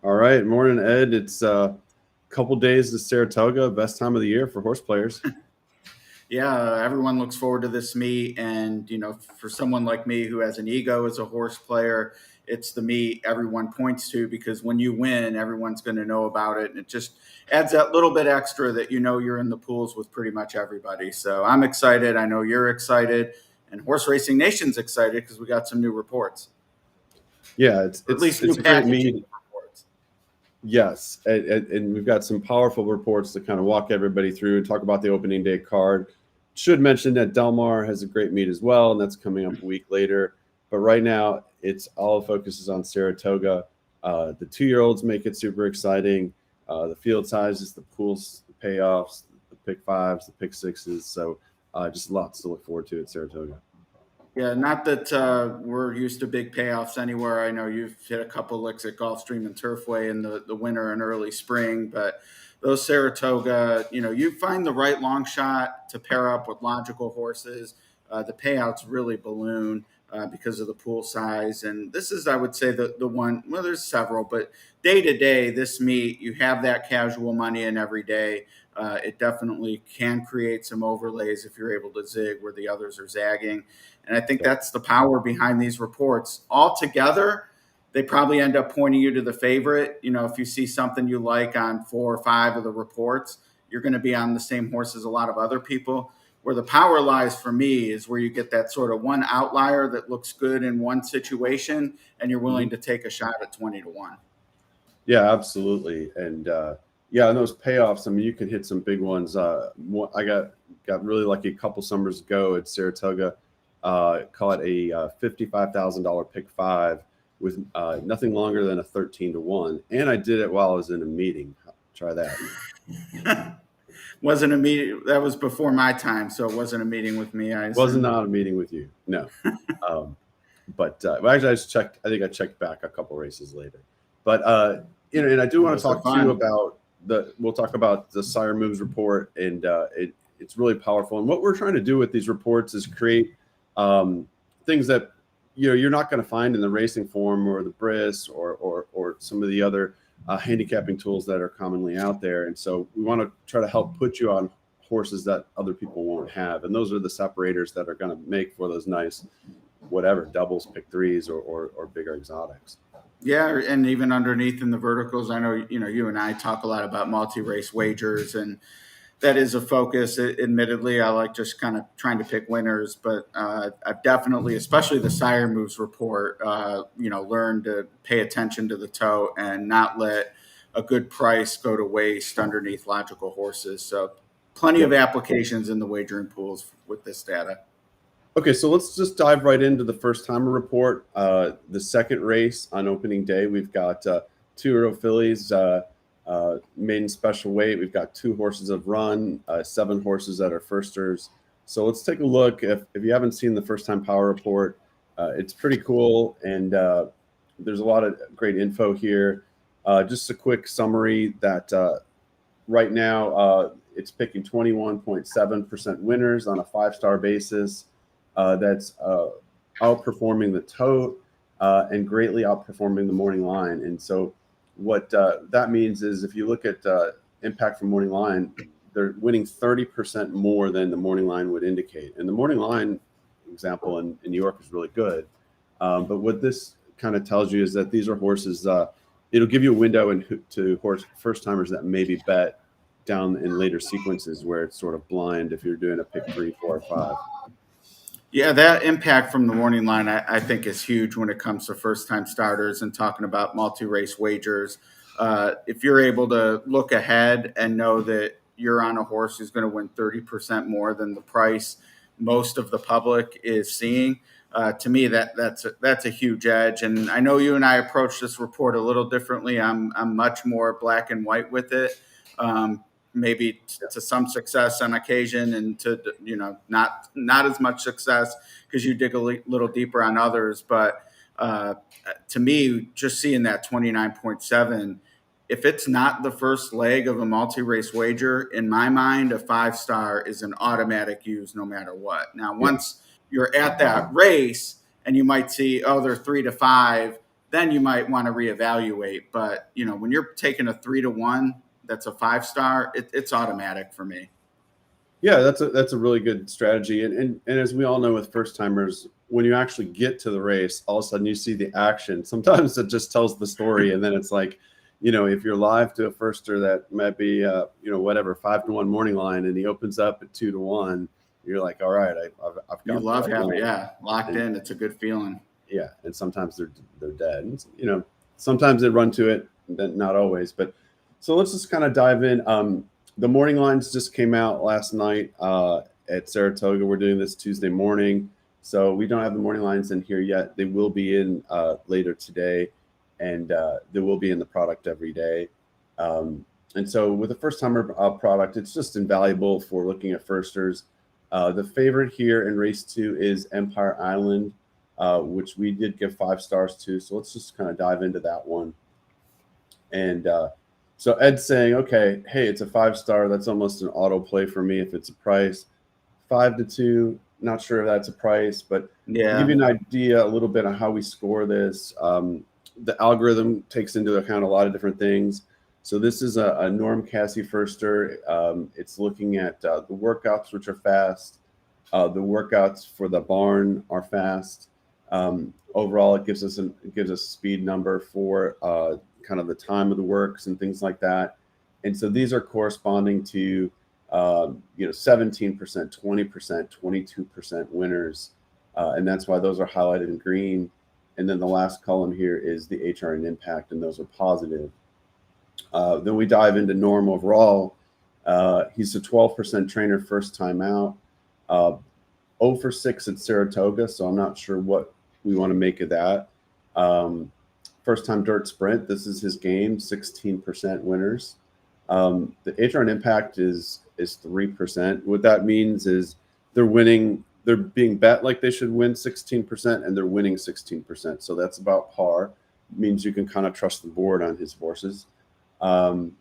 All right, morning, Ed. It's a couple days to Saratoga, best time of the year for horse players. Yeah, everyone looks forward to this meet. And, for someone like me who has an ego as a horse player, it's the meet everyone points to because when you win, everyone's going to know about it. And it just adds that little bit extra that you're in the pools with pretty much everybody. So I'm excited. I know you're excited. And Horse Racing Nation's excited because we got some new reports, Yeah, it's or at it's least new it's a great packaging meet. reports. Yes, and we've got some powerful reports to kind of walk everybody through and talk about the opening day card. Should mention that Del Mar has a great meet as well, and that's coming up a week later. But right now, it's all focuses on Saratoga. The 2-year-olds make it super exciting. The field sizes, the pools, the payoffs, the pick fives, the pick sixes. So just lots to look forward to at Saratoga. Yeah, not that we're used to big payoffs anywhere. I know you've hit a couple licks at Gulfstream and Turfway in the winter and early spring, but those Saratoga, you find the right long shot to pair up with logical horses. The payouts really balloon because of the pool size. And this is, I would say, the one, well, there's several, but day to day, this meet, you have that casual money in every day. It definitely can create some overlays if you're able to zig where the others are zagging. And I think that's the power behind these reports. Altogether, they probably end up pointing you to the favorite. If you see something you like on 4 or 5 of the reports, you're going to be on the same horse as a lot of other people. Where the power lies for me is where you get that sort of one outlier that looks good in one situation, and you're willing Mhm. to take a shot at 20 to 1. Yeah, absolutely. And yeah, and those payoffs, I mean, you can hit some big ones. I got really lucky a couple summers ago at Saratoga. Caught a $55,000 pick five with nothing longer than a 13 to 1, and I did it while I was in a meeting. Try that. Wasn't a meeting that was before my time, so it wasn't a meeting with me, I Wasn't assume. on a meeting with you, no. Um, but well, actually, I just checked. I think I checked back a couple races later. But and I do want to Those are talk too fun. about the. We'll talk about the Sire Moves report, and it's really powerful. And what we're trying to do with these reports is create things that you're not going to find in the racing form or the Briss or some of the other handicapping tools that are commonly out there. And so we want to try to help put you on horses that other people won't have, and those are the separators that are going to make for those nice whatever doubles, pick threes, or bigger exotics. Yeah, and even underneath in the verticals, I know you and I talk a lot about multi-race wagers, and that is a focus. Admittedly, I like just kind of trying to pick winners, but I've definitely, especially the Sire Moves report, learned to pay attention to the toe and not let a good price go to waste underneath logical horses. So, plenty of Yep. applications in the wagering pools with this data. Okay, so let's just dive right into the first timer report. The second race on opening day, we've got 2-year-old fillies, maiden special weight. We've got 2 horses of run, 7 horses that are firsters. So let's take a look. If you haven't seen the first time power report, it's pretty cool, and there's a lot of great info here. Just a quick summary that right now it's picking 21.7% winners on a 5-star basis. That's outperforming the tote and greatly outperforming the morning line. And so, what that means is if you look at impact from morning line, they're winning 30% more than the morning line would indicate. And the morning line example in New York is really good. But what this kind of tells you is that these are horses. It'll give you a window into horse first timers that maybe bet down in later sequences where it's sort of blind if you're doing a pick 3, 4, or 5. Yeah, that impact from the morning line, I think, is huge when it comes to first time starters and talking about multi race wagers. If you're able to look ahead and know that you're on a horse who's going to win 30% more than the price most of the public is seeing, to me, that's a huge edge. And I know you and I approach this report a little differently. I'm much more black and white with it. Maybe to some success on occasion, and to not as much success because you dig a little deeper on others. But to me, just seeing that 29.7, if it's not the first leg of a multi-race wager, in my mind, a 5-star is an automatic use no matter what. Now, Yeah. once you're at that race and you might see, oh, they're 3 to 5, then you might want to reevaluate. But when you're taking a 3-1, that's a 5-star. It's automatic for me. Yeah, that's a really good strategy. And as we all know with first timers, when you actually get to the race, all of a sudden you see the action. Sometimes it just tells the story, and then it's like, if you're live to a firster that might be whatever 5-1 morning line, and he opens up at 2-1, you're like, all right, I've You got love the right having, line. yeah, locked in. It's a good feeling. Yeah, and sometimes they're dead. And, sometimes they run to it, then not always. But so let's just kind of dive in. The morning lines just came out last night at Saratoga. We're doing this Tuesday morning, so we don't have the morning lines in here yet. They will be in later today, and they will be in the product every day. And so with the first timer product, it's just invaluable for looking at firsters. The favorite here in race 2 is Empire Island, which we did give 5 stars to. So let's just kind of dive into that one. And so Ed's saying, okay, hey, it's a 5-star. That's almost an auto play for me if it's a price. 5-2, not sure if that's a price, but to give you an idea a little bit on how we score this, the algorithm takes into account a lot of different things. So this is a Norm Cassie firster. It's looking at the workouts, which are fast. The workouts for the barn are fast. Overall, it gives us a speed number for kind of the time of the works and things like that. And so these are corresponding to 17%, 20%, 22% winners, and that's why those are highlighted in green. And then the last column here is the HR and impact, and those are positive. Then we dive into Norm overall. He's a 12% trainer first time out. 0 for 6 at Saratoga, so I'm not sure what we want to make of that. First time dirt sprint, this is his game, 16% winners. The HR and impact is 3%. What that means is they're being bet like they should win 16%, and they're winning 16%. So that's about par. It means you can kind of trust the board on his horses. And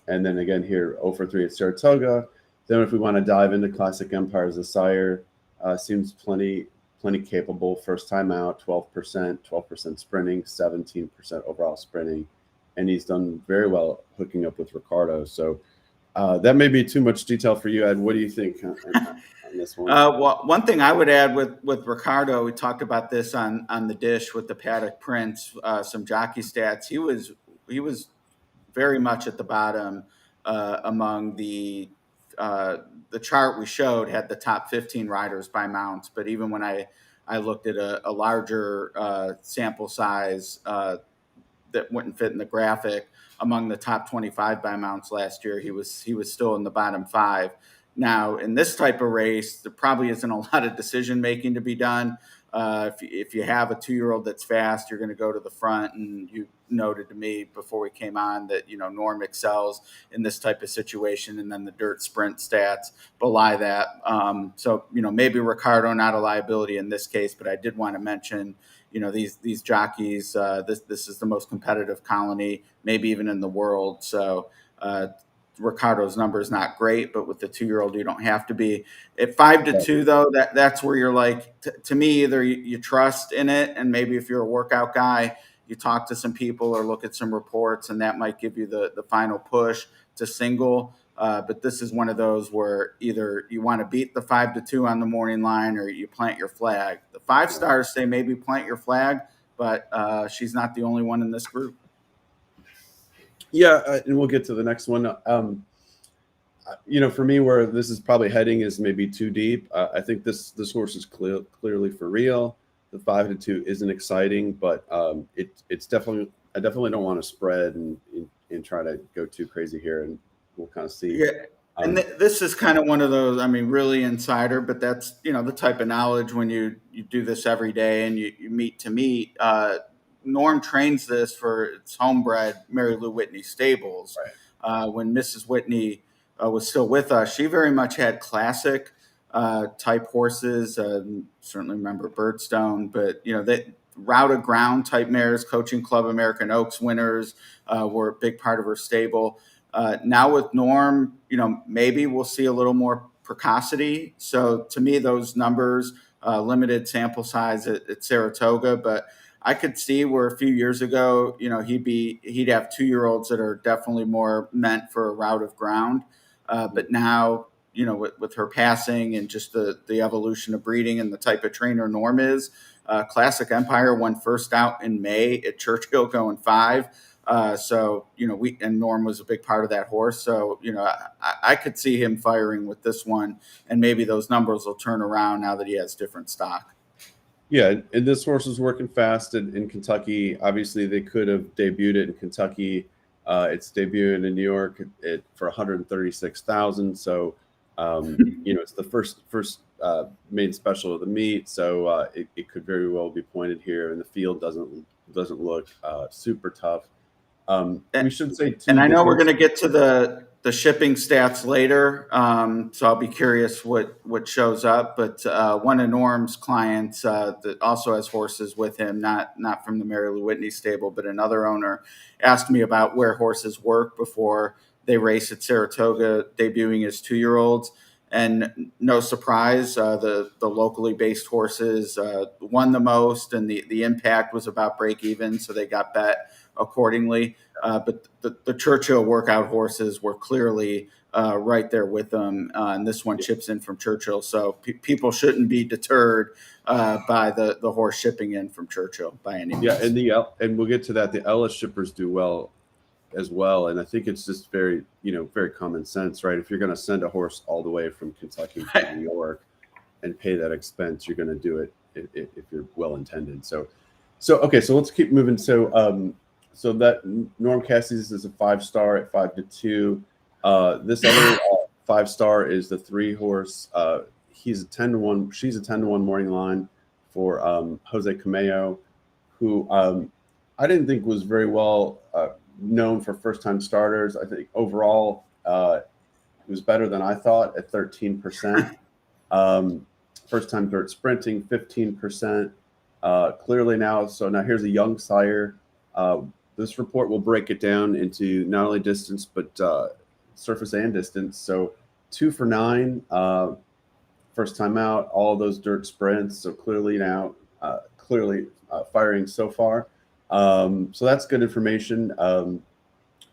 then again here, 0 for 3 at Saratoga. Then if we want to dive into Classic Empire as a sire, seems plenty capable. First time out, 12% sprinting, 17% overall sprinting. And he's done very well hooking up with Ricardo. So that may be too much detail for you, Ed. What do you think on this one? Well, one thing I would add with Ricardo, we talked about this on the dish with the Paddock Prince, some jockey stats. He was very much at the bottom among the chart we showed had the top 15 riders by mounts. But even when I looked at a larger sample size that wouldn't fit in the graphic, among the top 25 by mounts last year, he was still in the bottom 5. Now, in this type of race, there probably isn't a lot of decision making to be done. If you have a 2-year-old that's fast, you're going to go to the front. And you noted to me before we came on that Norm excels in this type of situation, and then the dirt sprint stats belie that. So maybe Ricardo not a liability in this case, but I did want to mention these jockeys. This is the most competitive colony, maybe even in the world. So Ricardo's number is not great, but with the 2-year-old, you don't have to be. At 5-2, though, that's where you're like, to me, either you trust in it, and maybe if you're a workout guy, you talk to some people or look at some reports, and that might give you the final push to single. But this is one of those where either you want to beat the 5-2 on the morning line, or you plant your flag. The 5 stars say maybe plant your flag, but she's not the only one in this group. Yeah, and we'll get to the next one. For me, where this is probably heading is maybe too deep. I think this horse is clearly for real. The 5-2 isn't exciting, but it's definitely. I definitely don't want to spread and try to go too crazy here, and we'll kind of see. Yeah. And this is kind of one of those, really insider, but that's, the type of knowledge when you do this every day and you meet to meet. Norm trains this for its homebred Mary Lou Whitney stables. Right. When Mrs. Whitney was still with us, she very much had classic type horses. Certainly remember Birdstone, but that routed ground type mares, Coaching Club American Oaks winners were a big part of her stable. Now with Norm, maybe we'll see a little more precocity. So to me, those numbers, limited sample size at Saratoga, but I could see where a few years ago, he'd have 2-year-olds that are definitely more meant for a route of ground. But now, with her passing and just the evolution of breeding and the type of trainer Norm is, Classic Empire won first out in May at Churchill going 5. So, and Norm was a big part of that horse. So, I could see him firing with this one, and maybe those numbers will turn around now that he has different stock. Yeah, and this horse is working fast in Kentucky. Obviously, they could have debuted it in Kentucky. It's debuting in New York for 136,000. So, it's the first main special of the meet. So it could very well be pointed here, and the field doesn't look super tough. We should say too. And I know we're going to get to the shipping stats later, so I'll be curious what shows up. But one of Norm's clients that also has horses with him, not from the Mary Lou Whitney stable, but another owner, asked me about where horses work before they race at Saratoga, debuting as 2-year-olds. And no surprise, the locally based horses won the most, and the impact was about break even, so they got bet accordingly. But the Churchill workout horses were clearly right there with them, and this one chips in from Churchill. So people shouldn't be deterred by the horse shipping in from Churchill by any means. Yeah, and we'll get to that. The Ellis shippers do well as well, and I think it's just very common sense, right? If you're going to send a horse all the way from Kentucky to New York and pay that expense, you're going to do it if you're well intended. So okay, so let's keep moving. So that Norm Cassie's is a 5-star at 5-2. This other 5-star is the 3-horse. He's a 10-1. She's a 10-1 morning line for Jose Cameo, who I didn't think was very well known for first-time starters. I think overall it was better than I thought at 13%. First-time dirt sprinting, 15%. Clearly now, so now here's a young sire. This report will break it down into not only distance, but surface and distance. So 2 for 9, first time out, all those dirt sprints. So clearly now, firing so far. So that's good information.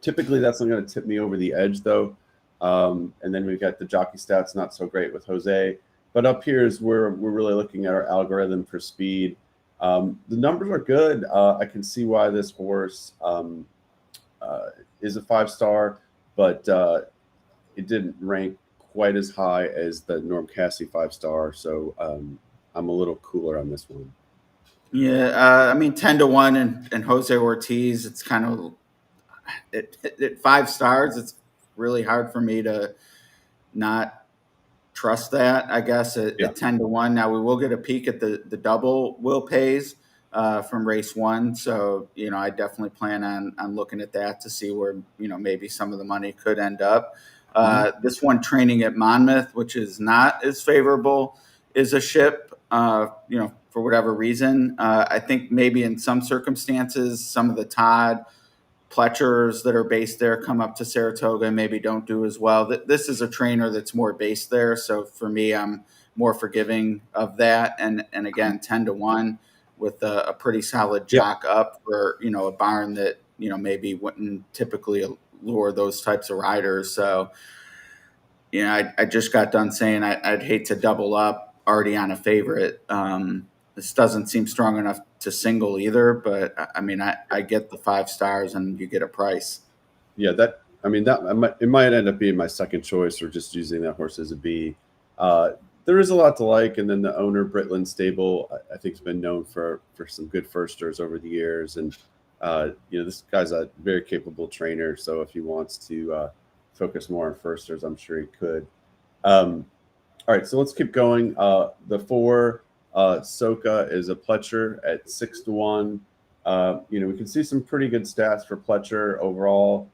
Typically, that's not going to tip me over the edge, though. And then we've got the jockey stats, not so great with Jose. But up here is where we're really looking at our algorithm for speed. The numbers are good. I can see why this horse is a 5-star, but it didn't rank quite as high as the Norm Cassie 5-star. So I'm a little cooler on this one. Yeah, 10-1 and Jose Ortiz. It's kind of at 5 stars. It's really hard for me to not trust that, I guess, at 10-1. Now we will get a peek at the double Will Pays from race 1. So, I definitely plan on looking at that to see where, maybe some of the money could end up. This one training at Monmouth, which is not as favorable, is a ship, for whatever reason. I think maybe in some circumstances, some of the Todd Pletchers that are based there come up to Saratoga and maybe don't do as well. This is a trainer that's more based there. So for me, I'm more forgiving of that. And again, 10-1 with a pretty solid jock up for, a barn that, maybe wouldn't typically lure those types of riders. So, I just got done saying I'd hate to double up already on a favorite. This doesn't seem strong enough to single either, but I get the 5 stars and you get a price. Yeah, it might end up being my second choice or just using that horse as a B. There is a lot to like, and then the owner Britland stable I think has been known for some good firsters over the years, and this guy's a very capable trainer. So if he wants to focus more on firsters, I'm sure he could. All right, so let's keep going. The 4. Soka is a Pletcher at 6-1. We can see some pretty good stats for Pletcher overall.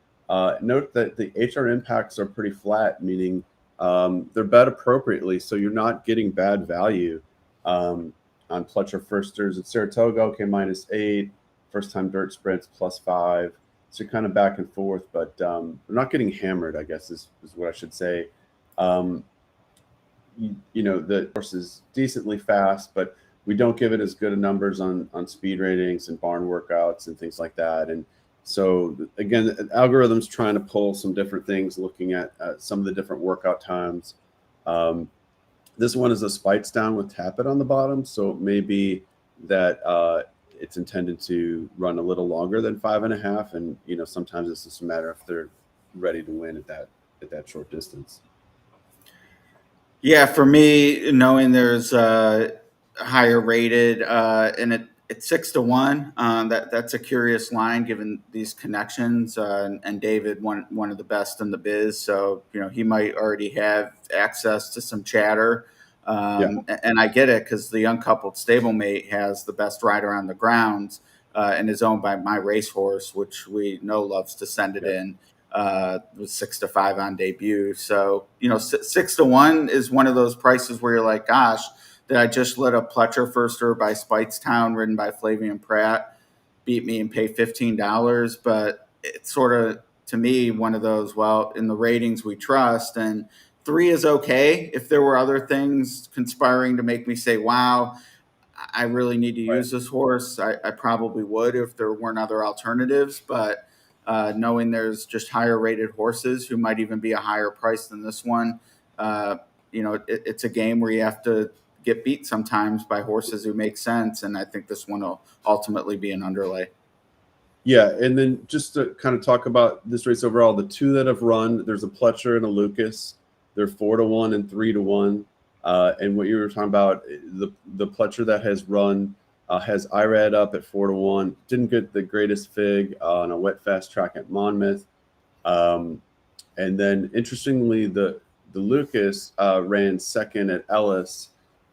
Note that the HR impacts are pretty flat, meaning they're bet appropriately, so you're not getting bad value on Pletcher firsters. At Saratoga, okay, -8. First time dirt sprints +5. So you're kind of back and forth, but they're not getting hammered, I guess is what I should say. The horse is decently fast, but we don't give it as good of numbers on speed ratings and barn workouts and things like that. And so again, the algorithm's trying to pull some different things, looking at some of the different workout times. Um, this one is a spikes down with tappet on the bottom, so it may be that it's intended to run a little longer than 5.5, and sometimes it's just a matter if they're ready to win at that short distance. Yeah, for me, knowing there's higher rated and it's 6-1. That's a curious line given these connections. And David, one of the best in the biz, so he might already have access to some chatter. Yeah, And I get it because the uncoupled stablemate has the best rider on the grounds and is owned by my racehorse, which we know loves to send it yeah, in. Was 6-5 on debut. So 6-1 is one of those prices where you're like, gosh, did I just let a Pletcher Firster by Speightstown, ridden by Flavian Pratt, beat me and pay $15? But it's sort of, to me, one of those, well, in the ratings we trust, and 3 is okay. If there were other things conspiring to make me say, wow, I really need to right. use this horse, I probably would if there weren't other alternatives. But knowing there's just higher rated horses who might even be a higher price than this one, it's a game where you have to get beat sometimes by horses who make sense. And I think this one will ultimately be an underlay. Yeah, and then just to kind of talk about this race overall, the 2 that have run, there's a Pletcher and a Lucas. They're 4-1 and 3-1. And what you were talking about, the Pletcher that has run has IRAD up at 4-1. Didn't get the greatest fig on a wet fast track at Monmouth. And then interestingly, the Lucas ran second at Ellis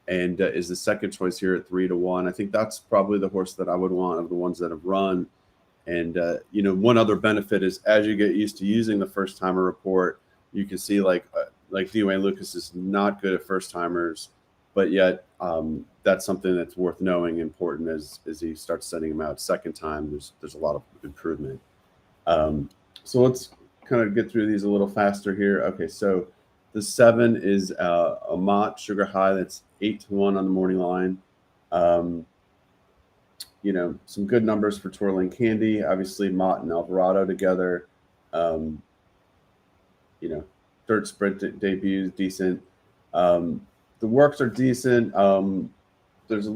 and is the second choice here at 3-1. I think that's probably the horse that I would want of the ones that have run. And one other benefit is as you get used to using the first timer report, you can see like Dwayne Lucas is not good at first timers, but yet that's something that's worth knowing, important as he starts sending them out second time. There's a lot of improvement. So let's kind of get through these a little faster here. Okay, so the 7 is a Mott Sugar High that's 8-1 on the morning line. Some good numbers for Twirling Candy. Obviously, Mott and Alvarado together. Dirt Sprint debuts decent. The works are decent. There's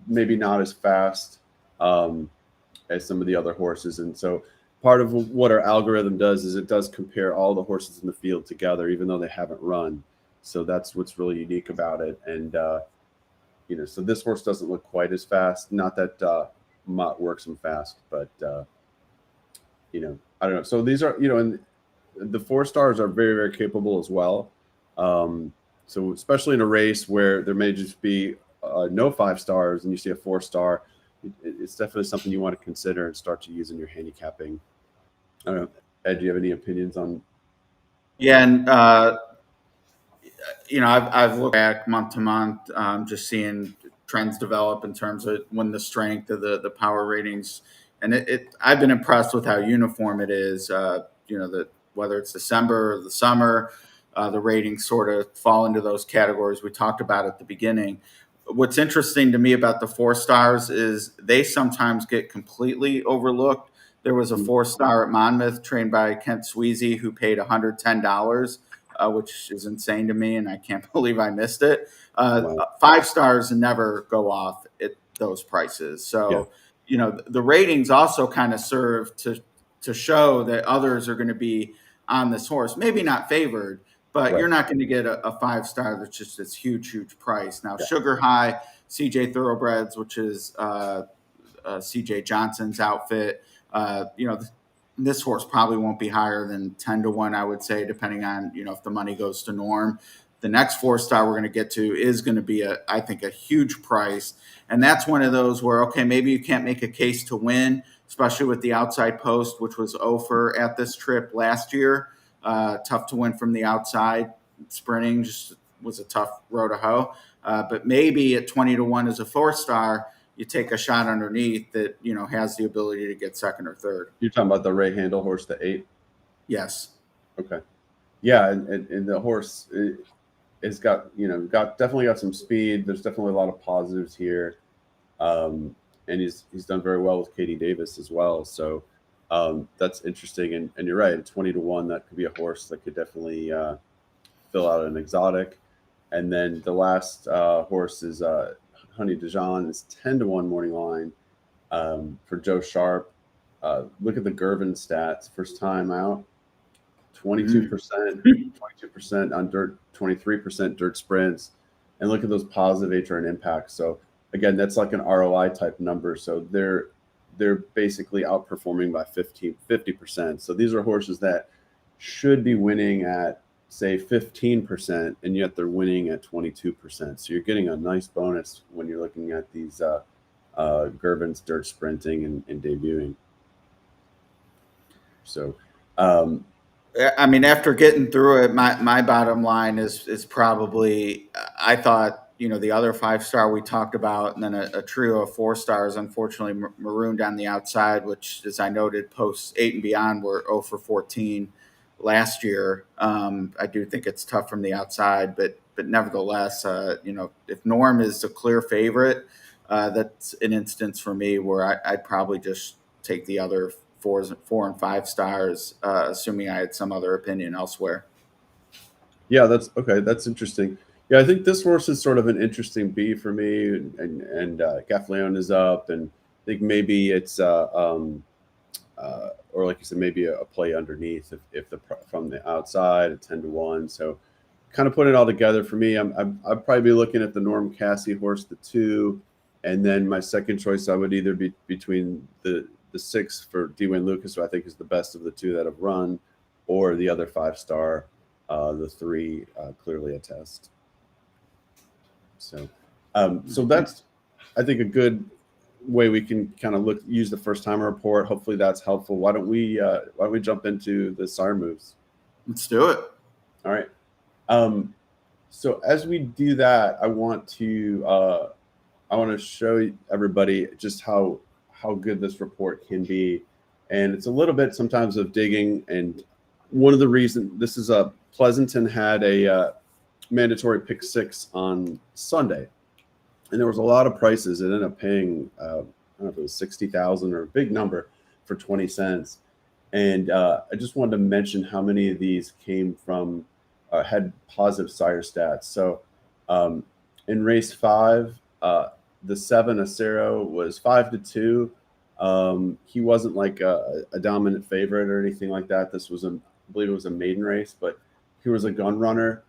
maybe not as fast as some of the other horses, and so part of what our algorithm does is it does compare all the horses in the field together, even though they haven't run. So that's what's really unique about it. And so this horse doesn't look quite as fast. Not that Mott works him fast, but I don't know. So these are, and the 4 stars are very, very capable as well. So especially in a race where there may just be no 5 stars and you see a 4-star, it's definitely something you want to consider and start to use in your handicapping. I don't know, Ed, do you have any opinions on? Yeah, and I've looked back month to month, just seeing trends develop in terms of when the strength of the power ratings, and I've been impressed with how uniform it is. Whether it's December or the summer, the ratings sort of fall into those categories we talked about at the beginning. What's interesting to me about the 4 stars is they sometimes get completely overlooked. There was a 4-star at Monmouth trained by Kent Sweezy who paid $110, which is insane to me, and I can't believe I missed it. Wow. 5 stars never go off at those prices. So, the ratings also kind of serve to show that others are going to be on this horse, maybe not favored, but Right. you're not going to get a 5-star that's just this huge, huge price. Now, Yeah. Sugar High, CJ Thoroughbreds, which is CJ Johnson's outfit, this horse probably won't be higher than 10-1, I would say, depending on, if the money goes to Norm. The next 4-star we're going to get to is going to be I think a huge price. And that's one of those where, okay, maybe you can't make a case to win, especially with the outside post, which was over at this trip last year. Tough to win from the outside. Sprinting just was a tough row to hoe. But maybe at 20-1 as a 4-star, you take a shot underneath that, has the ability to get second or third. You're talking about the Ray Handle horse, the 8? Yes. Okay. Yeah, and the horse has got definitely got some speed. There's definitely a lot of positives here. And he's done very well with Katie Davis as well. So that's interesting. And you're right, 20 to 1, that could be a horse that could definitely fill out an exotic. And then the last horse is Honey Dijon is 10 to 1 morning line for Joe Sharp. Look at the Gervin stats. First time out, 22%, 22% on dirt, 23% dirt sprints. And look at those positive HR and impacts. So again, that's like an ROI type number. So they're basically outperforming by 50%. So these are horses that should be winning at say 15%, and yet they're winning at 22%. So you're getting a nice bonus when you're looking at these Gervin's dirt sprinting and debuting. So, I mean, after getting through it, my bottom line is probably, I thought, the other 5-star we talked about, and then a trio of 4-stars, unfortunately marooned on the outside, which, as I noted, post 8 and beyond were 0 for 14 last year. I do think it's tough from the outside, but nevertheless, if Norm is a clear favorite, that's an instance for me where I'd probably just take the other 4 and 5 stars, assuming I had some other opinion elsewhere. yeah, that's okay. That's interesting. Yeah, I think this horse is sort of an interesting B for me, and Gaffleon is up, and I think maybe it's or like you said, maybe a play underneath if the from the outside at 10 to 1. So kind of putting it all together for me, I'd probably be looking at the Norm Cassie horse, the 2, and then my second choice I would either be between the 6 for Dwayne Lucas, who I think is the best of the 2 that have run, or the other 5-star, the 3, Clearly a Test. So, so that's, I think, a good way we can kind of use the first timer report. Hopefully that's helpful. Why don't we jump into the sire moves? Let's do it. All right. So as we do that, I want to show everybody just how good this report can be, and it's a little bit sometimes of digging. And one of the reasons this is Pleasanton had a mandatory pick 6 on Sunday, and there was a lot of prices. It ended up paying I don't know if it was 60,000 or a big number for 20 cents. And I just wanted to mention how many of these came from had positive sire stats. So in race 5, the 7 Acero was 5-2. He wasn't like a dominant favorite or anything like that. This was I believe it was a maiden race, but he was a gun runner.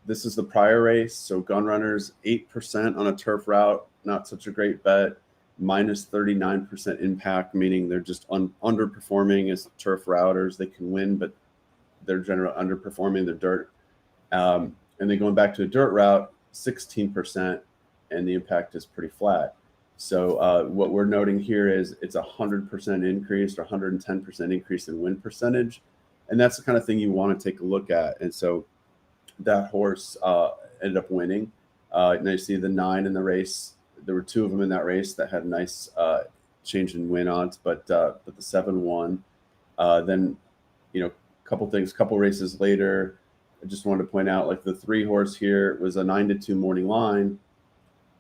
This is the prior race. So gun runners, 8% on a turf route, not such a great bet. Minus 39% impact, meaning they're just underperforming as turf routers. They can win, but they're generally underperforming the dirt. And then going back to a dirt route, 16%, and the impact is pretty flat. So what we're noting here is it's 100% increase or 110% increase in win percentage. And that's the kind of thing you want to take a look at. And so that horse ended up winning. Now you see the 9 in the race. There were 2 of them in that race that had a nice change in win odds, but the 7 won. Then, couple races later, I just wanted to point out, like the 3 horse here was a 9-2 morning line,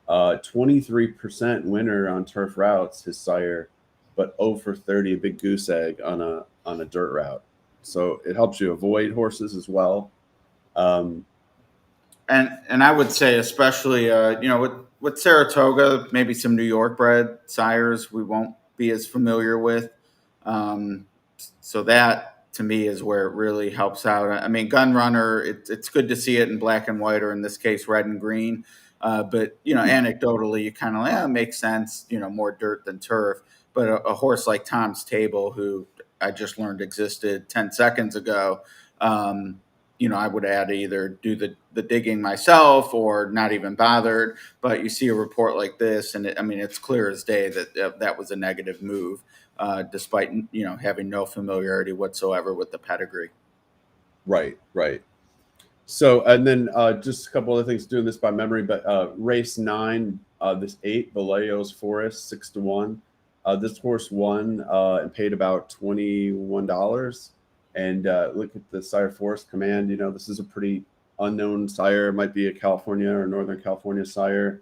23% winner on turf routes, his sire, but 0 for 30, a big goose egg on a dirt route. So it helps you avoid horses as well. And I would say, especially, with Saratoga, maybe some New York bred sires we won't be as familiar with. So that, to me, is where it really helps out. I mean, gun runner, it's good to see it in black and white, or in this case, red and green. But, anecdotally, you kind of it makes sense, more dirt than turf. But a horse like Tom's Table, who I just learned existed 10 seconds ago, I would add either do the digging myself or not even bothered. But you see a report like this, and it's clear as day that was a negative move, despite having no familiarity whatsoever with the pedigree. Right. So, and then just a couple other things, doing this by memory, but race 9, this 8, Vallejo's Forest, 6-1. This horse won and paid about $21. And look at the sire Forest Command. This is a pretty unknown sire. It might be a California or Northern California sire.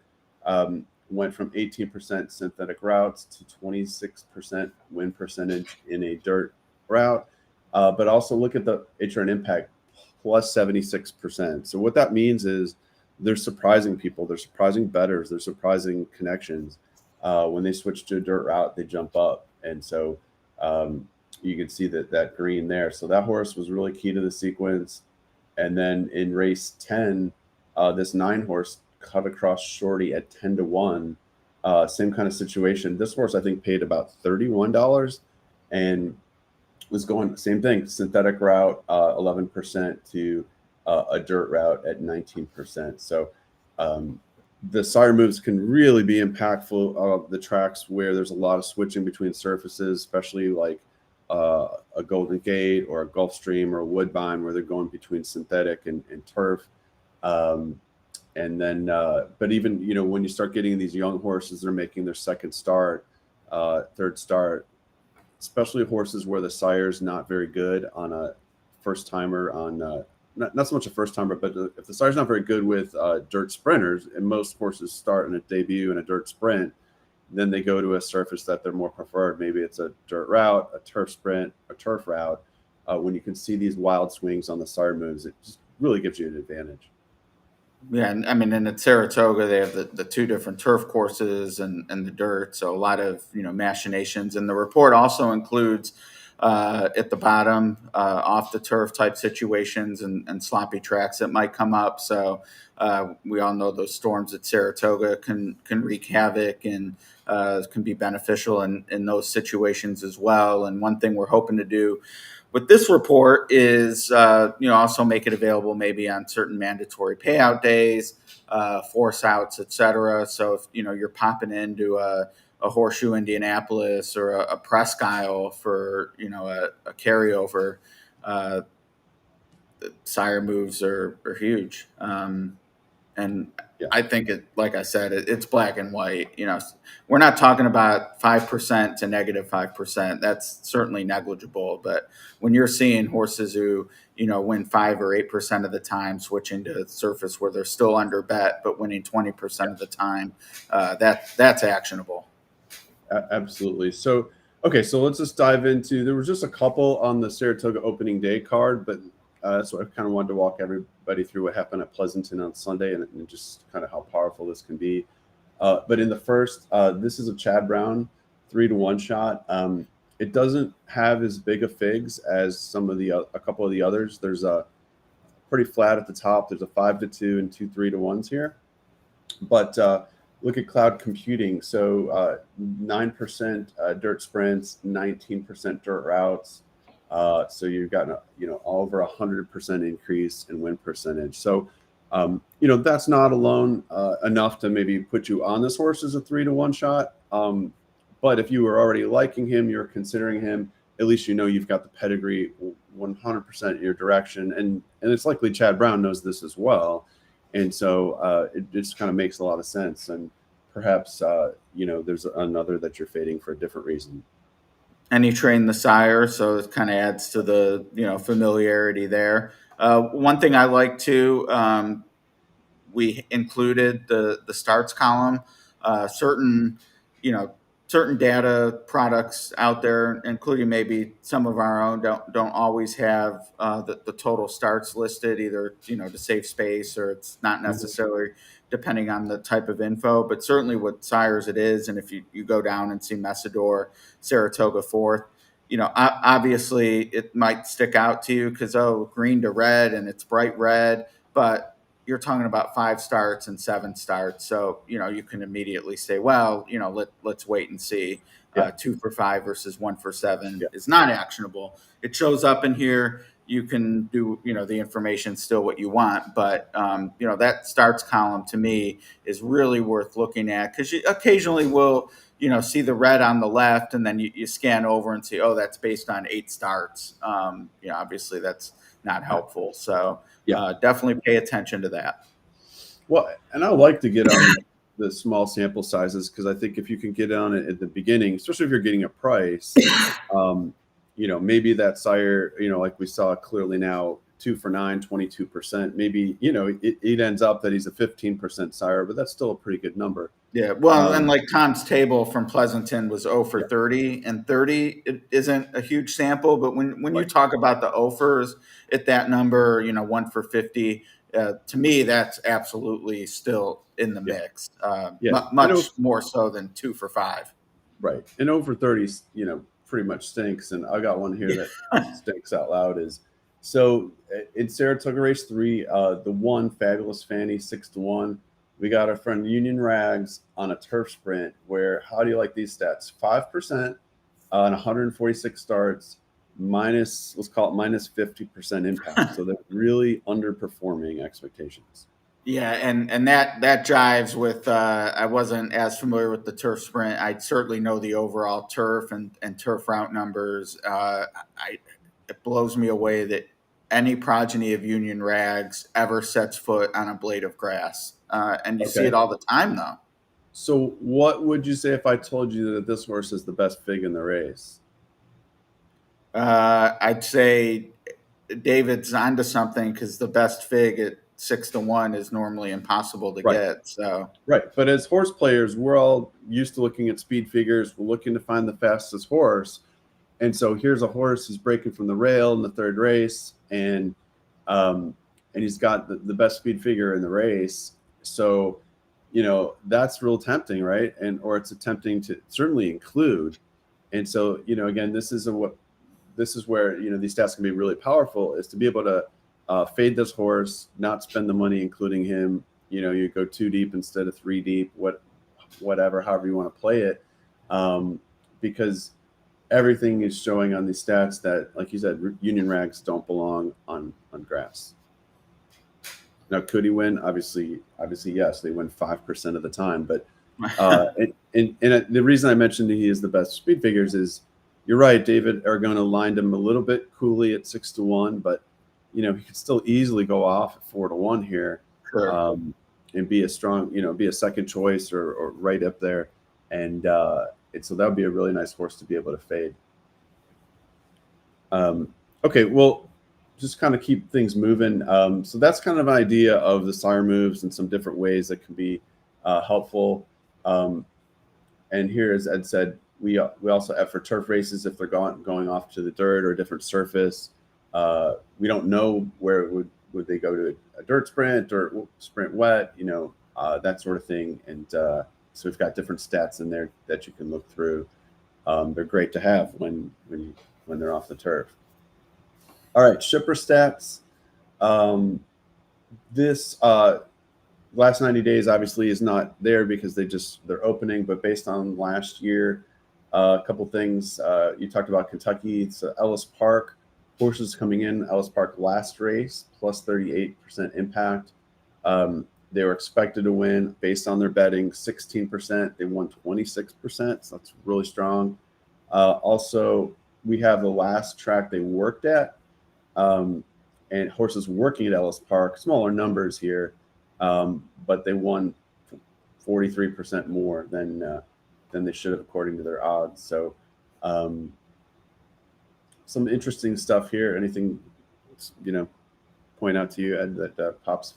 went from 18% synthetic routes to 26% win percentage in a dirt route. But also look at the HRN impact, plus 76%. So what that means is they're surprising people, they're surprising bettors, they're surprising connections. When they switch to a dirt route, they jump up. And so you can see that green there. So that horse was really key to the sequence. And then in race 10, this 9 horse cut across Shorty at 10-1. Same kind of situation. This horse, I think, paid about $31 and was going same thing, synthetic route, 11% to a dirt route at 19%. So the sire moves can really be impactful. The tracks where there's a lot of switching between surfaces, especially like a Golden Gate or a Gulfstream or a Woodbine, where they're going between synthetic and turf. And then, but even, you know, when you start getting these young horses, they're making their second start, third start, especially horses where the sire's not very good on a first timer, on not so much a first timer, but if the sire's not very good with dirt sprinters, and most horses start in a debut in a dirt sprint, then they go to a surface that they're more preferred. Maybe it's a dirt route, a turf sprint, a turf route. When you can see these wild swings on the sire moves, it just really gives you an advantage. Yeah, and I mean, and at Saratoga, they have the 2 different turf courses and the dirt, so a lot of, you know, machinations. And the report also includes at the bottom off the turf type situations and sloppy tracks that might come up. So we all know those storms at Saratoga can wreak havoc and can be beneficial in those situations as well. And one thing we're hoping to do with this report is, you know, also make it available maybe on certain mandatory payout days, force outs, et cetera. So if, you know, you're popping into a Horseshoe Indianapolis or a Presque Isle for, you know, a carryover, the sire moves are huge. And Yeah. I think it, like I said, it's black and white. You know, we're not talking about 5% to negative 5%. That's certainly negligible. But when you're seeing horses who, you know, win 5 or 8% of the time, switching to a surface where they're still under bet, but winning 20% of the time, that's actionable. Absolutely. So, okay, so let's just dive into, there was just a couple on the Saratoga opening day card, but so I kind of wanted to walk everybody through what happened at Pleasanton on Sunday and just kind of how powerful this can be. But in the first, this is a Chad Brown 3-1 shot. It doesn't have as big a figs as some of a couple of the others. There's a pretty flat at the top. There's a 5-2 and 2 3-1s here. But look at Cloud Computing. So 9% dirt sprints, 19% dirt routes. So you've got, you know, over 100% increase in win percentage. So, you know, that's not alone enough to maybe put you on this horse as a 3-1 shot. But if you were already liking him, you're considering him, at least you know you've got the pedigree 100% in your direction. And it's likely Chad Brown knows this as well. And so it just kind of makes a lot of sense. And perhaps, you know, there's another that you're fading for a different reason. And he trained the sire, so it kind of adds to the, you know, familiarity there. One thing I like too, we included the starts column. Certain, you know, certain data products out there, including maybe some of our own, don't always have the total starts listed, either, you know, to save space or it's not necessarily depending on the type of info, but certainly with sires it is. And if you go down and see Messidor, Saratoga 4th, you know, obviously it might stick out to you because, oh, green to red and it's bright red, but you're talking about 5 starts and 7 starts. So, you know, you can immediately say, well, you know, let's wait and see. 2 for 5 versus 1 for 7 is not actionable. It shows up in here. You can do, you know, the information still what you want, but, you know, that starts column to me is really worth looking at because you occasionally will, you know, see the red on the left and then you scan over and see, oh, that's based on 8 starts. You know, obviously that's not helpful. So definitely pay attention to that. Well, and I like to get on the small sample sizes because I think if you can get on it at the beginning, especially if you're getting a price, you know, maybe that sire, you know, like we saw clearly now 2 for 9, 22%. Maybe, it ends up that he's a 15% sire, but that's still a pretty good number. Yeah, well, and like Tom's table from Pleasanton was 0 for 30, and 30 it isn't a huge sample, but when you talk about the offers at that number, 1 for 50, to me, that's absolutely still in the Yeah. mix, Yeah. much more so than 2 for 5. Right. And over 30, pretty much stinks. And I got one here that stinks out loud so in Saratoga race 3, the one Fabulous Fanny 6-1. We got our friend Union Rags on a turf sprint where, how do you like these stats? 5% on 146 starts, let's call it minus 50% impact. So they're really underperforming expectations. Yeah, and that jives with I wasn't as familiar with the turf sprint. I certainly know the overall turf and turf route numbers. It blows me away that any progeny of Union Rags ever sets foot on a blade of grass, and you see it all the time though. So what would you say if I told you that this horse is the best fig in the race? I'd say David's onto something, because the best fig at 6-1 is normally impossible to get. So right, but as horse players, we're all used to looking at speed figures. We're looking to find the fastest horse, and so here's a horse who's breaking from the rail in the third race, and he's got the best speed figure in the race. So that's real tempting, right? Or it's attempting to certainly include. And so again, this is where these stats can be really powerful, is to be able to fade this horse, not spend the money including him. You go 2 deep instead of 3 deep, whatever, however you want to play it, because everything is showing on these stats that, like you said, Union Rags don't belong on grass. Now, could he win? Obviously, yes. They win 5% of the time, but and the reason I mentioned that he is the best speed figures is, you're right, David Aragona lined him a little bit coolly at 6-1, but he could still easily go off at 4-1 here, sure. And be a strong, be a second choice or right up there, and so that would be a really nice horse to be able to fade. Okay, well, just kind of keep things moving. So that's kind of an idea of the sire moves and some different ways that can be helpful. And here, as Ed said, we also have for turf races, if they're going off to the dirt or a different surface, we don't know where would they go to a dirt sprint or sprint wet, that sort of thing. And so we've got different stats in there that you can look through. They're great to have when they're off the turf. All right, shipper stats. This last 90 days obviously is not there because they're opening, but based on last year, a couple things. You talked about Kentucky. It's Ellis Park. Horses coming in Ellis Park last race, plus 38% impact. They were expected to win based on their betting, 16%. They won 26%, so that's really strong. Also, we have the last track they worked at, and horses working at Ellis Park, smaller numbers here, but they won 43% more than they should have according to their odds. So some interesting stuff here. Anything point out to you, Ed, that pops?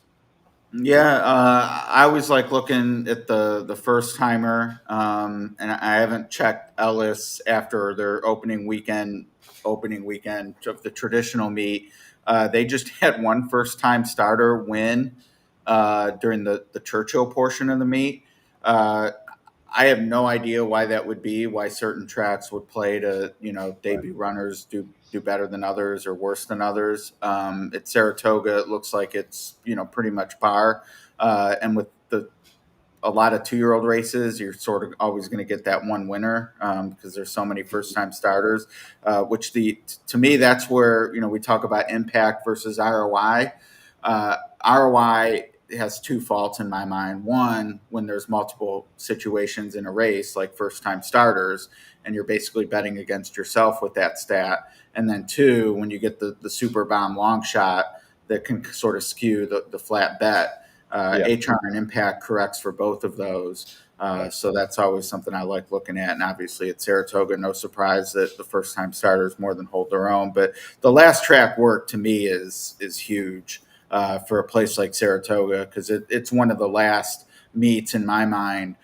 Yeah, I was like looking at the first timer, and I haven't checked Ellis after their opening weekend of the traditional meet. They just had one first time starter win during the Churchill portion of the meet. I have no idea why that would be, why certain tracks would play to, debut runners do better than others or worse than others. At Saratoga, it looks like it's, pretty much par. And with a lot of 2-year-old races, you're sort of always going to get that one winner because there's so many first-time starters, which to me, that's where, we talk about impact versus ROI. ROI has 2 faults in my mind. One, when there's multiple situations in a race, like first-time starters, and you're basically betting against yourself with that stat. And then 2, when you get the super bomb long shot that can sort of skew the flat bet. HR and impact corrects for both of those. So that's always something I like looking at. And obviously at Saratoga, no surprise that the first time starters more than hold their own. But the last track work to me is huge for a place like Saratoga, because it's one of the last meets in my mind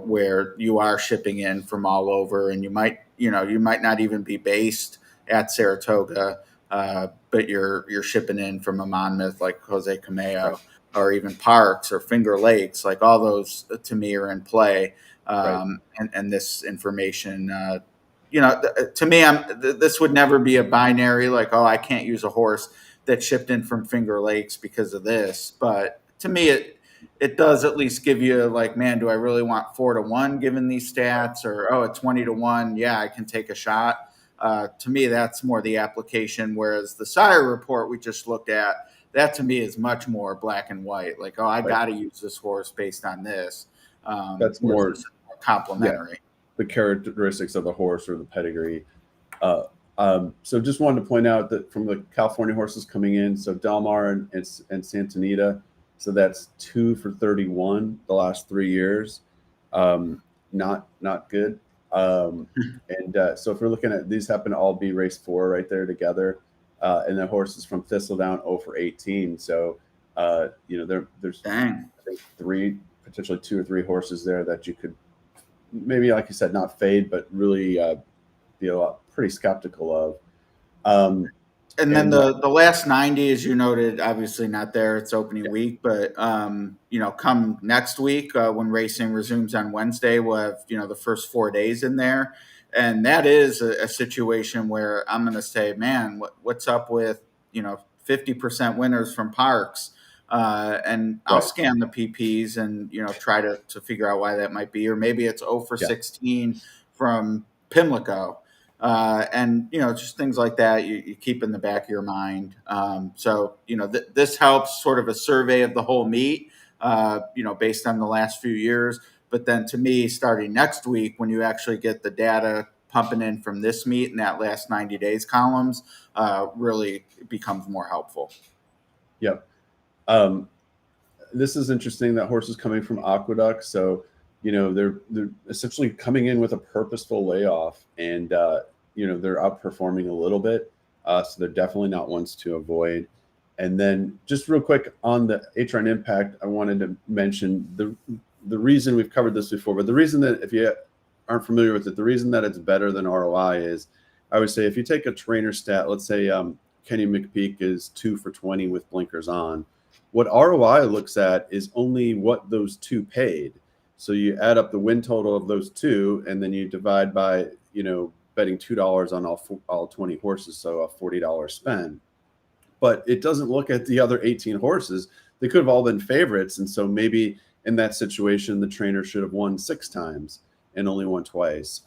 where you are shipping in from all over, and you might not even be based at Saratoga, but you're shipping in from a Monmouth like Jose Cameo, or even Parks or Finger Lakes. Like, all those to me are in play. Right. And this information, to me, this would never be a binary like, oh, I can't use a horse that shipped in from Finger Lakes because of this. But to me, it does at least give you like, man, do I really want 4-1 given these stats, or, oh, at 20-1, yeah, I can take a shot. To me, that's more the application. Whereas the sire report we just looked at, that to me is much more black and white. Like, oh, I got to use this horse based on this. That's more complimentary. Yeah, the characteristics of the horse or the pedigree. So just wanted to point out that from the California horses coming in, so Del Mar and Santa Anita, so that's 2 for 31 the last 3 years. Not good. So if we're looking at these, happen to all be race 4 right there together, and the horses from Thistledown 0 for 18. So there's I think potentially 2 or 3 horses there that you could maybe, like you said, not fade, but really be pretty skeptical of. And then the last 90, as you noted, obviously not there. It's opening week, but come next week when racing resumes on Wednesday, we'll have the first 4 days in there, and that is a situation where I'm going to say, man, what's up with 50% winners from Parks, and I'll scan the PPs and try to figure out why that might be, or maybe it's 0 for 16 from Pimlico. And just things like that you keep in the back of your mind. So this helps sort of a survey of the whole meet, based on the last few years. But then to me, starting next week, when you actually get the data pumping in from this meet and that last 90 days columns, really becomes more helpful. Yep. This is interesting that horses coming from Aqueduct. So they're essentially coming in with a purposeful layoff, and they're outperforming a little bit, so they're definitely not ones to avoid. And then just real quick on the H-Run Impact, I wanted to mention the reason, we've covered this before, but the reason that, if you aren't familiar with it, the reason that it's better than ROI is, I would say, if you take a trainer stat, let's say Kenny McPeak is 2 for 20 with blinkers on, what ROI looks at is only what those 2 paid. So you add up the win total of those 2, and then you divide by, betting $2 on all 20 horses, so a $40 spend. But it doesn't look at the other 18 horses. They could have all been favorites, and so maybe in that situation, the trainer should have won 6 times and only won twice.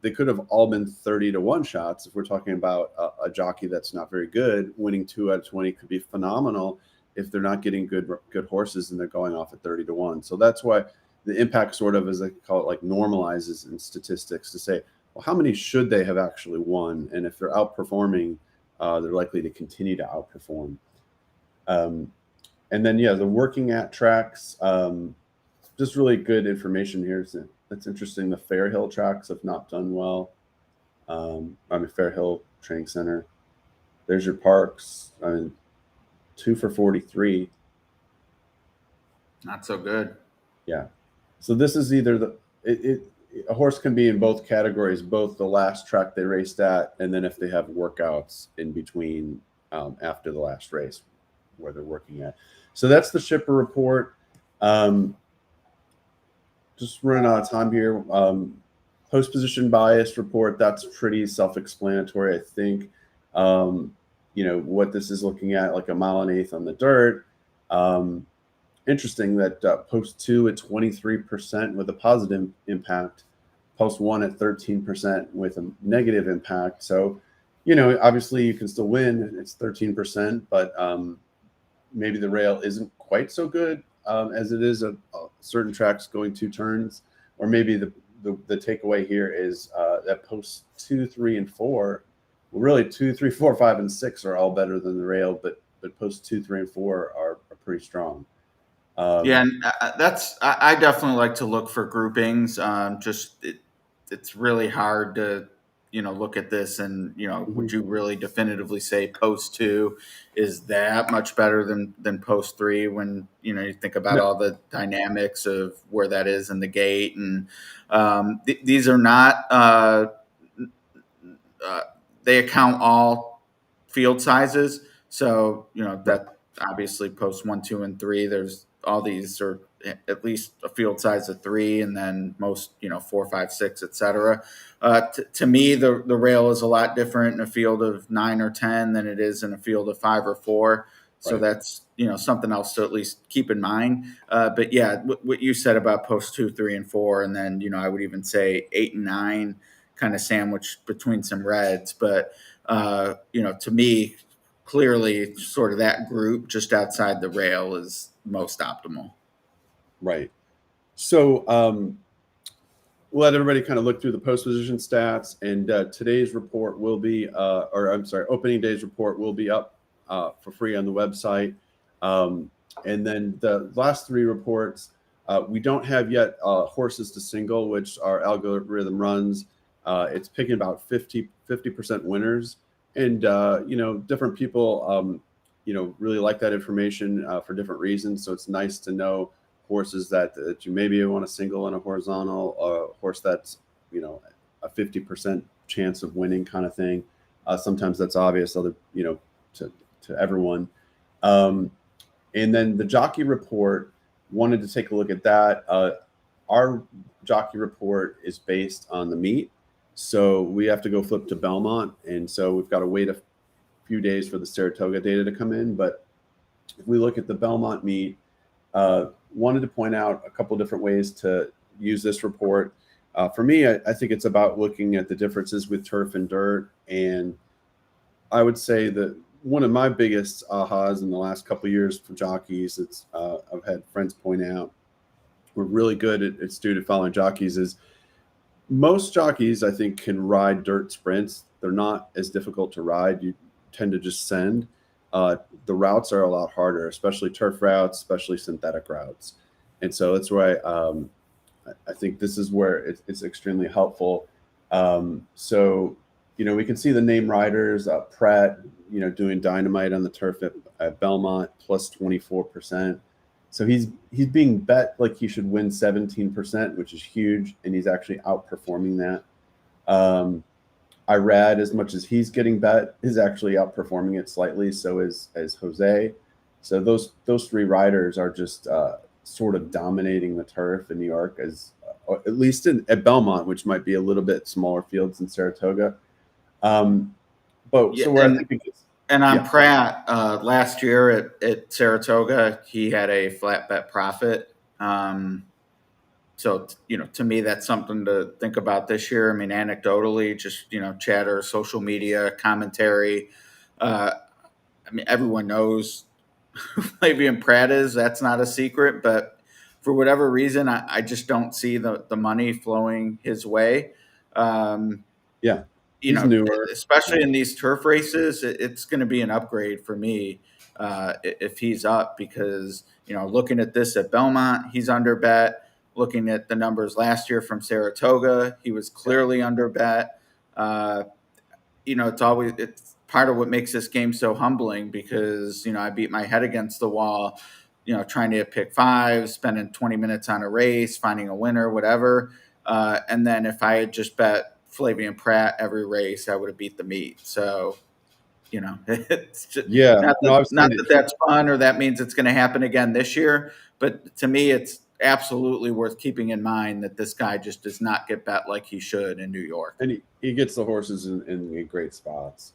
They could have all been 30-1 shots. If we're talking about a jockey that's not very good, winning 2 out of 20 could be phenomenal if they're not getting good horses and they're going off at 30-1. So that's why the impact sort of, as they call it, like normalizes in statistics to say, well, how many should they have actually won? And if they're outperforming, they're likely to continue to outperform. And then, the working at tracks, just really good information here. So that's interesting. The Fairhill tracks have not done well. Fairhill Training Center. There's your Parks. 2 for 43. Not so good. Yeah. So this is either a horse can be in both categories, both the last track they raced at, and then if they have workouts in between after the last race where they're working at. So that's the shipper report. Just running out of time here. Post position bias report, that's pretty self-explanatory, I think. What this is looking at, like a 1.8 on the dirt. Interesting that post 2 at 23% with a positive impact, post 1 at 13% with a negative impact. So, obviously you can still win. It's 13%, but maybe the rail isn't quite so good as it is at certain tracks going 2 turns. Or maybe the takeaway here is that post 2, 3, and 4, well, really 2, 3, 4, 5, and 6 are all better than the rail, but post 2, 3, and 4 are pretty strong. Yeah, and I definitely like to look for groupings. It's really hard to look at this and would Mhm. you really definitively say post two is that much better than post three when you think about No, all the dynamics of where that is in the gate and these are not uh, they account all field sizes. So, right, that obviously post one, two, and three, there's all these are at least a field size of three, and then most, four, five, six, etc. To me, the rail is a lot different in a field of 9 or 10 than it is in a field of 5 or 4. So right. that's something else to at least keep in mind. But yeah, what you said about post 2, 3, and 4, and then I would even say 8 and 9 kind of sandwiched between some reds. But to me, clearly, sort of that group just outside the rail is most optimal. Right. So we'll let everybody kind of look through the post position stats, and today's report will be, or I'm sorry, opening day's report will be up for free on the website. And then the last three reports, we don't have yet horses to single, which our algorithm runs. It's picking about 50% winners. And, different people, really like that information for different reasons. So it's nice to know horses that you maybe want to single in a horizontal, a horse that's, a 50% chance of winning kind of thing. Sometimes that's obvious, to everyone. Um, and then the jockey report, wanted to take a look at that. Our jockey report is based on the meet. So we have to go flip to Belmont. And so we've got to wait a few days for the Saratoga data to come in. But if we look at the Belmont meet, wanted to point out a couple different ways to use this report. For me, I think it's about looking at the differences with turf and dirt. And I would say that one of my biggest ahas in the last couple of years for jockeys, I've had friends point out, we're really good at astute at following jockeys, is most jockeys, I think, can ride dirt sprints. They're not as difficult to ride. You tend to just send. The routes are a lot harder, especially turf routes, especially synthetic routes. And so that's why I think this is where it's extremely helpful. So, we can see the name riders, Pratt, doing dynamite on the turf at Belmont, plus 24%. So he's being bet like he should win 17%, which is huge, and he's actually outperforming that. Irad, as much as he's getting bet, is actually outperforming it slightly. So is Jose. So those three riders are just sort of dominating the turf in New York, as at least at Belmont, which might be a little bit smaller fields than Saratoga. But Yeah, so where I think it gets, and on yeah, Pratt, last year at Saratoga, he had a flat bet profit. So, to me, that's something to think about this year. I mean, anecdotally, just, chatter, social media, commentary. I mean, everyone knows who Flavian Pratt is. That's not a secret. But for whatever reason, I just don't see the money flowing his way. Um, yeah, he's newer. especially Yeah, in these turf races, it's going to be an upgrade for me if he's up because, looking at this at Belmont, he's under bet. Looking at the numbers last year from Saratoga, he was yeah, clearly under bet. Uh, it's part of what makes this game so humbling because, I beat my head against the wall, trying to pick five, spending 20 minutes on a race, finding a winner, whatever. And then if I had just bet Flavian Pratt every race, I would have beat the meet. So, it's just yeah. No, I've not seen it. that that's fun or that means it's going to happen again this year. But to me, it's absolutely worth keeping in mind that this guy just does not get bet like he should in New York. And he gets the horses in great spots.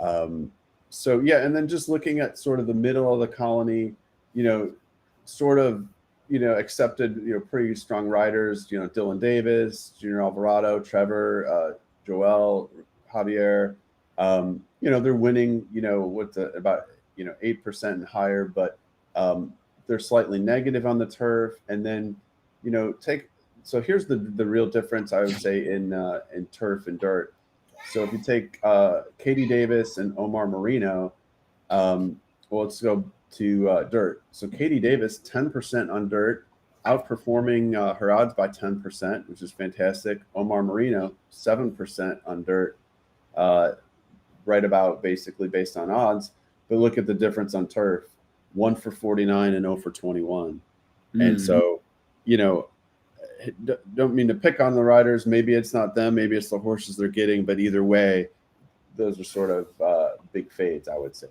So yeah, and then just looking at sort of the middle of the colony, you know, sort of, accepted, pretty strong riders, Dylan Davis, Junior Alvarado, Trevor, Joel, Javier, they're winning, with about, 8% and higher, but they're slightly negative on the turf. And then, so here's the real difference, I would say, in turf and dirt. So if you take Katie Davis and Omar Marino, well, let's go to dirt. So Katie Davis, 10% on dirt, outperforming her odds by 10%, which is fantastic. Omar Marino, 7% on dirt, right about basically based on odds. But look at the difference on turf, 1 for 49 and 0 for 21. And so, don't mean to pick on the riders. Maybe it's not them. Maybe it's the horses they're getting. But either way, those are sort of big fades, I would say.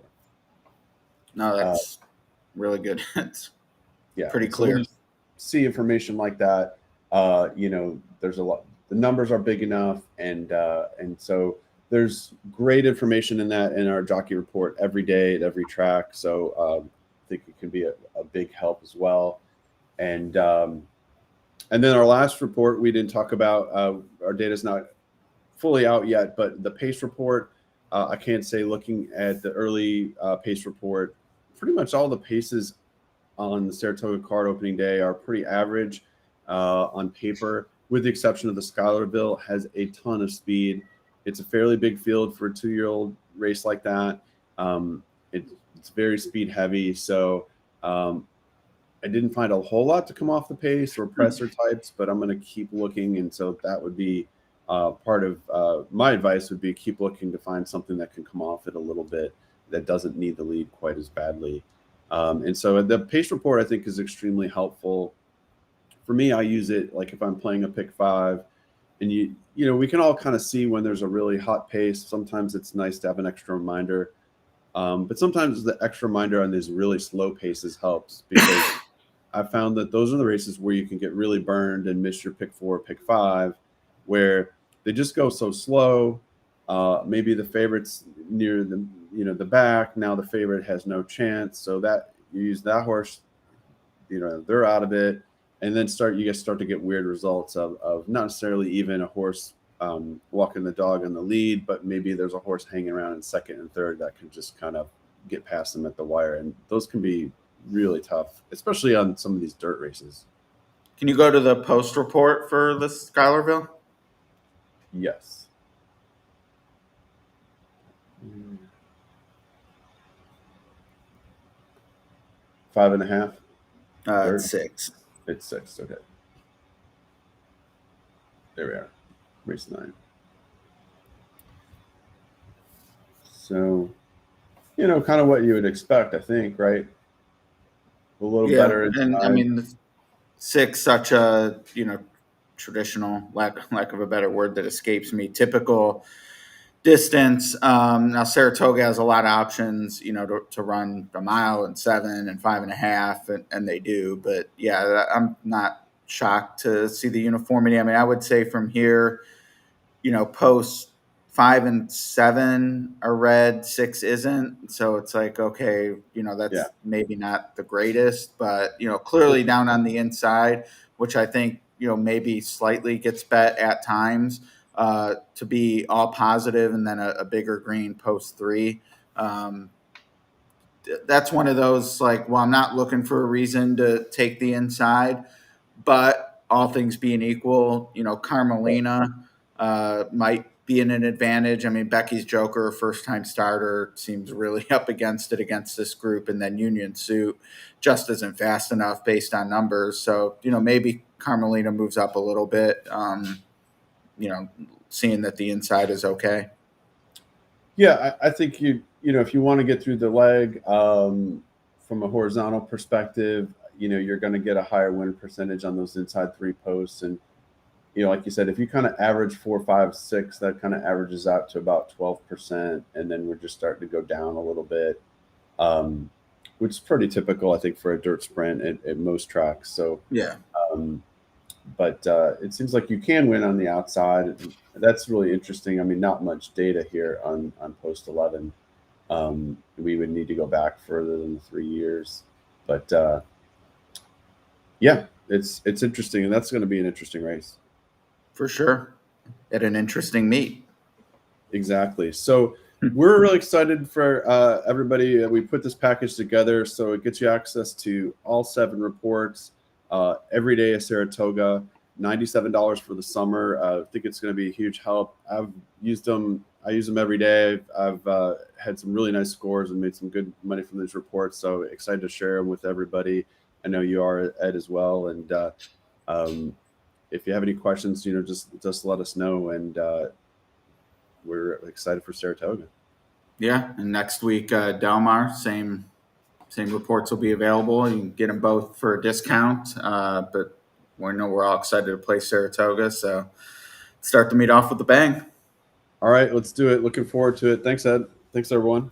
No, that's really good. It's pretty So clear. when you see information like that, there's a lot. The numbers are big enough, and so there's great information in that in our jockey report every day at every track. So I think it can be a big help as well. And then our last report we didn't talk about. Our data's not fully out yet, but the pace report. I can't say looking at the early pace report, pretty much all the paces on the Saratoga card opening day are pretty average on paper, with the exception of the Schuylerville. Has a ton of speed. It's a fairly big field for a 2-year-old race like that. It's very speed heavy. So I didn't find a whole lot to come off the pace or presser types, but I'm going to keep looking. And so that would be part of my advice would be keep looking to find something that can come off it a little bit that doesn't need the lead quite as badly. And so the pace report, I think, is extremely helpful. For me, I use it like if I'm playing a pick 5, and we can all kind of see when there's a really hot pace. Sometimes it's nice to have an extra reminder. But sometimes the extra reminder on these really slow paces helps, because I found that those are the races where you can get really burned and miss your pick 4, pick 5, where they just go so slow. Maybe the favorite's near the back. Now the favorite has no chance. So that you use that horse, they're out of it. And then you start to get weird results of not necessarily even a horse walking the dog in the lead, but maybe there's a horse hanging around in second and third that can just kind of get past them at the wire. And those can be really tough, especially on some of these dirt races. Can you go to the post report for the Schuylerville? Yes. Five and a half. It's 6. It's 6. Okay. There we are. Race 9. So, kind of what you would expect, I think, right? A little better. And I mean, 6, such a traditional, lack of a better word that escapes me, typical distance. Now Saratoga has a lot of options, to run a mile and 7 and 5.5, and they do. But yeah, I'm not shocked to see the uniformity. I mean, I would say from here, post 5 and 7 are red, 6 isn't. So it's like, okay, that's maybe not the greatest, but clearly down on the inside, which I think maybe slightly gets bet at times. To be all positive, and then a bigger green post 3. That's one of those like, well, I'm not looking for a reason to take the inside, but all things being equal, Carmelina might be in an advantage. I mean, Becky's Joker, first-time starter, seems really up against it against this group, and then Union Suit just isn't fast enough based on numbers. So, maybe Carmelina moves up a little bit. Seeing that the inside is okay. Yeah, I think if you want to get through the leg from a horizontal perspective, you're going to get a higher win percentage on those inside 3 posts. And, like you said, if you kind of average 4, 5, 6, that kind of averages out to about 12%. And then we're just starting to go down a little bit, which is pretty typical, I think, for a dirt sprint at most tracks. So, yeah. But it seems like you can win on the outside. That's really interesting. I mean, not much data here on post 11. We would need to go back further than 3 years. But it's interesting, and that's going to be an interesting race. For sure. At an interesting meet. Exactly. So we're really excited for everybody. We put this package together, so it gets you access to all 7 reports. Every day at Saratoga, $97 for the summer. I think it's going to be a huge help. I've used them. I use them every day. I've had some really nice scores and made some good money from these reports. So excited to share them with everybody. I know you are, Ed, as well. And if you have any questions, just let us know. And we're excited for Saratoga. Yeah, and next week, Del Mar, same reports will be available. You can get them both for a discount, but we know we're all excited to play Saratoga, so start the meet off with a bang. All right, let's do it. Looking forward to it. Thanks, Ed. Thanks, everyone.